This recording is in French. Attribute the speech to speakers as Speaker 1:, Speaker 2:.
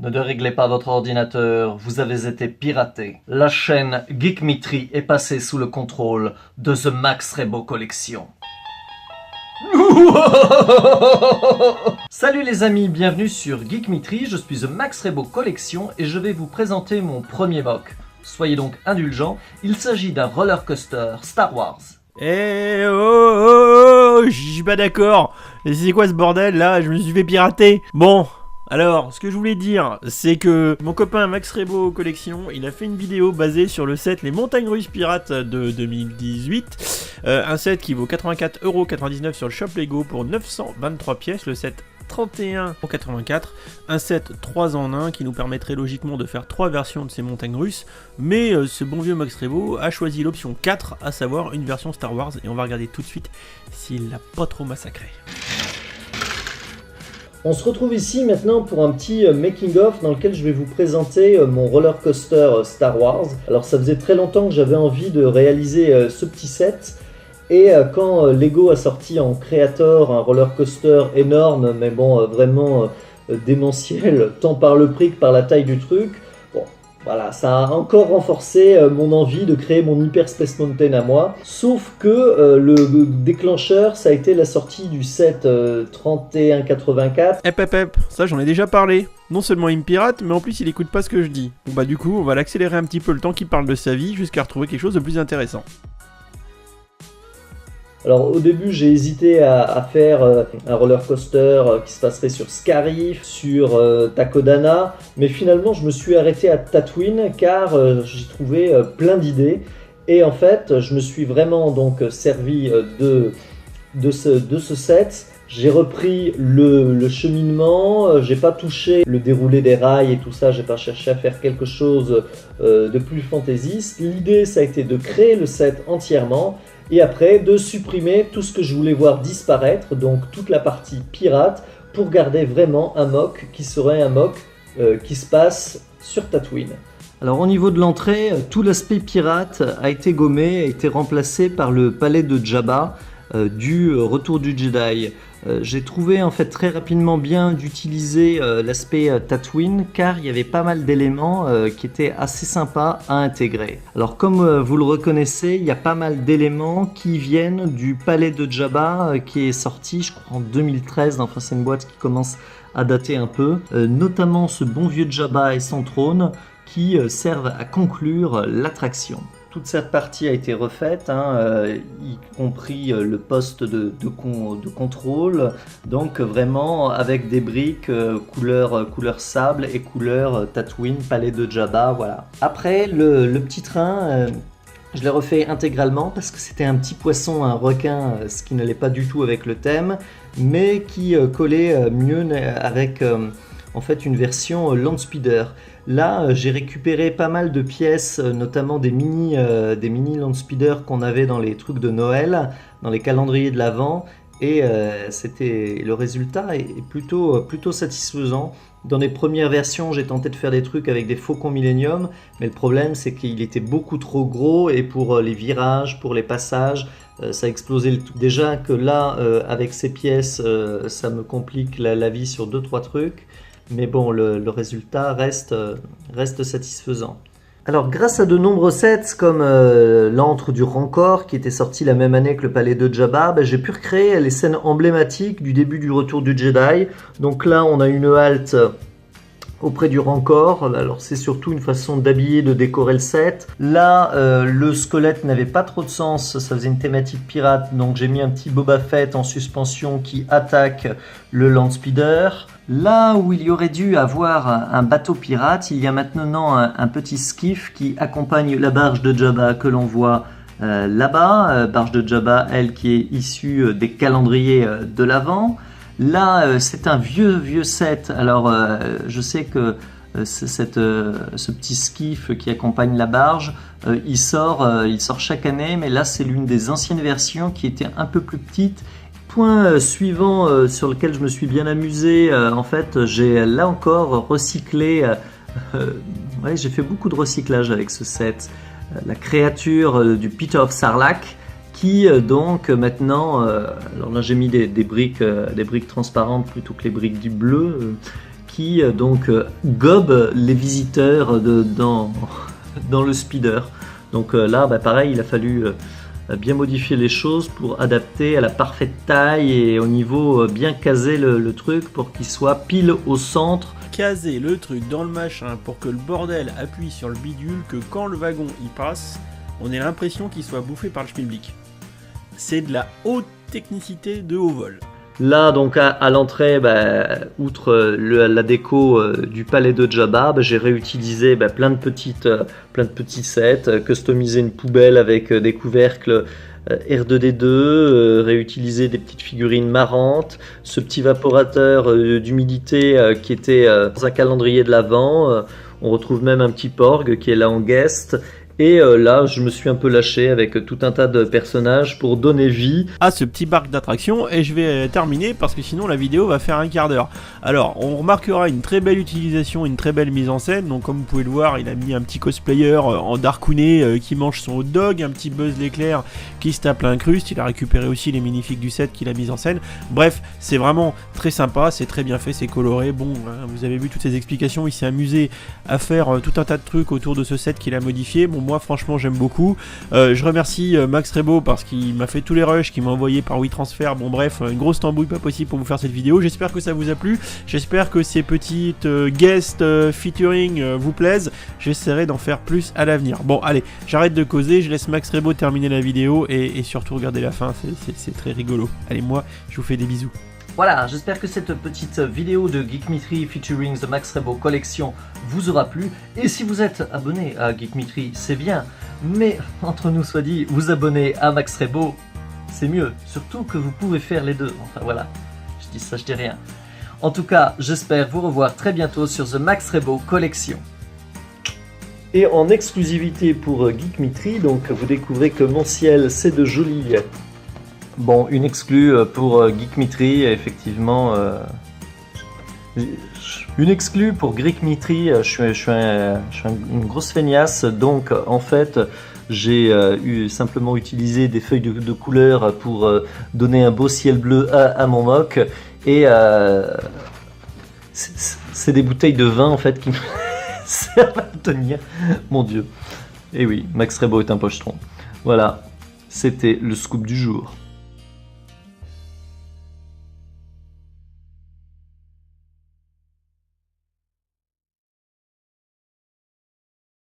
Speaker 1: Ne déréglez pas votre ordinateur, vous avez été piraté. La chaîne Geekmitry est passée sous le contrôle de The Max Rebo Collection. Salut les amis, bienvenue sur Geekmitry, je suis The Max Rebo Collection et je vais vous présenter mon premier mock. Soyez donc indulgents, il s'agit d'un roller coaster Star Wars.
Speaker 2: Eh oh, je suis pas d'accord. C'est quoi ce bordel là? Je me suis fait pirater. Bon, alors, ce que je voulais dire, c'est que mon copain Max Rebo Collection, il a fait une vidéo basée sur le set Les Montagnes Russes Pirates de 2018. Un set qui vaut 84,99€ sur le shop Lego pour 923 pièces, le set 31,84€, un set 3 en 1 qui nous permettrait logiquement de faire 3 versions de ces montagnes russes, mais ce bon vieux Max Rebo a choisi l'option 4, à savoir une version Star Wars, et on va regarder tout de suite s'il l'a pas trop massacré.
Speaker 1: On se retrouve ici maintenant pour un petit making of dans lequel je vais vous présenter mon roller coaster Star Wars. Alors ça faisait très longtemps que j'avais envie de réaliser ce petit set. Et quand Lego a sorti en Creator un roller coaster énorme, mais bon, vraiment démentiel, tant par le prix que par la taille du truc, bon, voilà, ça a encore renforcé mon envie de créer mon Hyper Space Mountain à moi. Sauf que le déclencheur, ça a été la sortie du set 3184.
Speaker 2: Hep, ça j'en ai déjà parlé. Non seulement il me pirate, mais en plus il écoute pas ce que je dis. Bon bah du coup, on va l'accélérer un petit peu le temps qu'il parle de sa vie, jusqu'à retrouver quelque chose de plus intéressant.
Speaker 1: Alors au début j'ai hésité à faire un roller coaster qui se passerait sur Scarif, sur Takodana, mais finalement je me suis arrêté à Tatooine car j'y trouvais plein d'idées et en fait je me suis vraiment donc servi de ce set. J'ai repris le cheminement, j'ai pas touché le déroulé des rails et tout ça, j'ai pas cherché à faire quelque chose de plus fantaisiste. L'idée ça a été de créer le set entièrement et après de supprimer tout ce que je voulais voir disparaître, donc toute la partie pirate, pour garder vraiment un mock qui serait un mock qui se passe sur Tatooine. Alors au niveau de l'entrée, tout l'aspect pirate a été gommé, a été remplacé par le palais de Jabba du Retour du Jedi. J'ai trouvé en fait très rapidement bien d'utiliser l'aspect Tatooine car il y avait pas mal d'éléments qui étaient assez sympas à intégrer. Alors comme vous le reconnaissez, il y a pas mal d'éléments qui viennent du palais de Jabba qui est sorti je crois en 2013, enfin c'est une boîte qui commence à dater un peu, notamment ce bon vieux Jabba et son trône qui servent à conclure l'attraction. Toute cette partie a été refaite, y compris le poste de contrôle, donc vraiment avec des briques couleur sable et couleur Tatooine, palais de Jabba, voilà. Après, le petit train, je l'ai refait intégralement parce que c'était un petit poisson, un requin, ce qui n'allait pas du tout avec le thème, mais qui collait mieux avec en fait une version Landspeeder. Là, j'ai récupéré pas mal de pièces, notamment des mini Landspeeder qu'on avait dans les trucs de Noël, dans les calendriers de l'Avent, et le résultat est plutôt satisfaisant. Dans les premières versions, j'ai tenté de faire des trucs avec des Faucons Millennium, mais le problème c'est qu'il était beaucoup trop gros et pour les virages, pour les passages, ça a explosé le tout. Déjà que là, avec ces pièces, ça me complique la vie sur 2-3 trucs. Mais bon, le résultat reste satisfaisant. Alors grâce à de nombreux sets comme l'antre du Rancor qui était sorti la même année que le palais de Jabba, j'ai pu recréer les scènes emblématiques du début du Retour du Jedi. Donc là on a une halte auprès du Rancor, alors c'est surtout une façon d'habiller, de décorer le set. Là, le squelette n'avait pas trop de sens, ça faisait une thématique pirate, donc j'ai mis un petit Boba Fett en suspension qui attaque le Landspeeder. Là où il y aurait dû avoir un bateau pirate, il y a maintenant un petit skiff qui accompagne la barge de Jabba que l'on voit là-bas, barge de Jabba, elle qui est issue des calendriers de l'Avent. Là, c'est un vieux set. Alors, je sais que ce petit skiff qui accompagne la barge, il sort chaque année, mais là, c'est l'une des anciennes versions qui était un peu plus petite. Point suivant sur lequel je me suis bien amusé, en fait, j'ai là encore recyclé. Ouais, j'ai fait beaucoup de recyclage avec ce set. La créature du Pit of Sarlacc. Qui donc maintenant, alors là j'ai mis des briques transparentes plutôt que les briques du bleu, qui donc gobe les visiteurs dans le speeder. Donc là, pareil, il a fallu bien modifier les choses pour adapter à la parfaite taille et au niveau bien caser le truc pour qu'il soit pile au centre.
Speaker 2: Caser le truc dans le machin pour que le bordel appuie sur le bidule, que quand le wagon y passe, on ait l'impression qu'il soit bouffé par le schmilblick. C'est de la haute technicité de haut vol.
Speaker 1: Là, donc à l'entrée, outre la déco du palais de Jabba, j'ai réutilisé plein de petits sets, customisé une poubelle avec des couvercles R2D2, réutilisé des petites figurines marrantes, ce petit vaporateur d'humidité qui était dans un calendrier de l'Avent. On retrouve même un petit Porg qui est là en guest. Et là, je me suis un peu lâché avec tout un tas de personnages pour donner vie
Speaker 2: à ce petit parc d'attractions, et je vais terminer parce que sinon la vidéo va faire un quart d'heure. Alors, on remarquera une très belle utilisation, une très belle mise en scène. Donc comme vous pouvez le voir, il a mis un petit cosplayer en Darkounet qui mange son hot dog, un petit Buzz l'éclair qui se tape l'incruste. Il a récupéré aussi les minifigs du set qu'il a mis en scène. Bref, c'est vraiment très sympa, c'est très bien fait, c'est coloré. Bon, vous avez vu toutes ces explications, il s'est amusé à faire tout un tas de trucs autour de ce set qu'il a modifié. Bon, moi franchement j'aime beaucoup. Je remercie Max Rebo parce qu'il m'a fait tous les rushs qu'il m'a envoyé par WeTransfer. Bon bref, une grosse tambouille pas possible pour vous faire cette vidéo. J'espère que ça vous a plu. J'espère que ces petites guest featuring vous plaisent. J'essaierai d'en faire plus à l'avenir. Bon allez, j'arrête de causer, je laisse Max Rebo terminer la vidéo et surtout regarder la fin, c'est très rigolo. Allez, moi je vous fais des bisous.
Speaker 1: Voilà, j'espère que cette petite vidéo de Geekmetry featuring The Max Rebo Collection vous aura plu. Et si vous êtes abonné à Geekmetry, c'est bien. Mais, entre nous soit dit, vous abonner à Max Rebo, c'est mieux. Surtout que vous pouvez faire les deux. Enfin voilà, je dis ça, je dis rien. En tout cas, j'espère vous revoir très bientôt sur The Max Rebo Collection. Et en exclusivité pour Geekmetry, donc vous découvrez que mon ciel, c'est de jolies... Bon, une exclue pour Geekmetry, effectivement. Une exclue pour Geekmetry, je suis une grosse feignasse, donc en fait j'ai simplement utilisé des feuilles de couleur pour donner un beau ciel bleu à mon mock, et c'est des bouteilles de vin en fait qui me servent à tenir. Mon Dieu. Et oui, Max Rebo est un pochetron. Voilà, c'était le scoop du jour.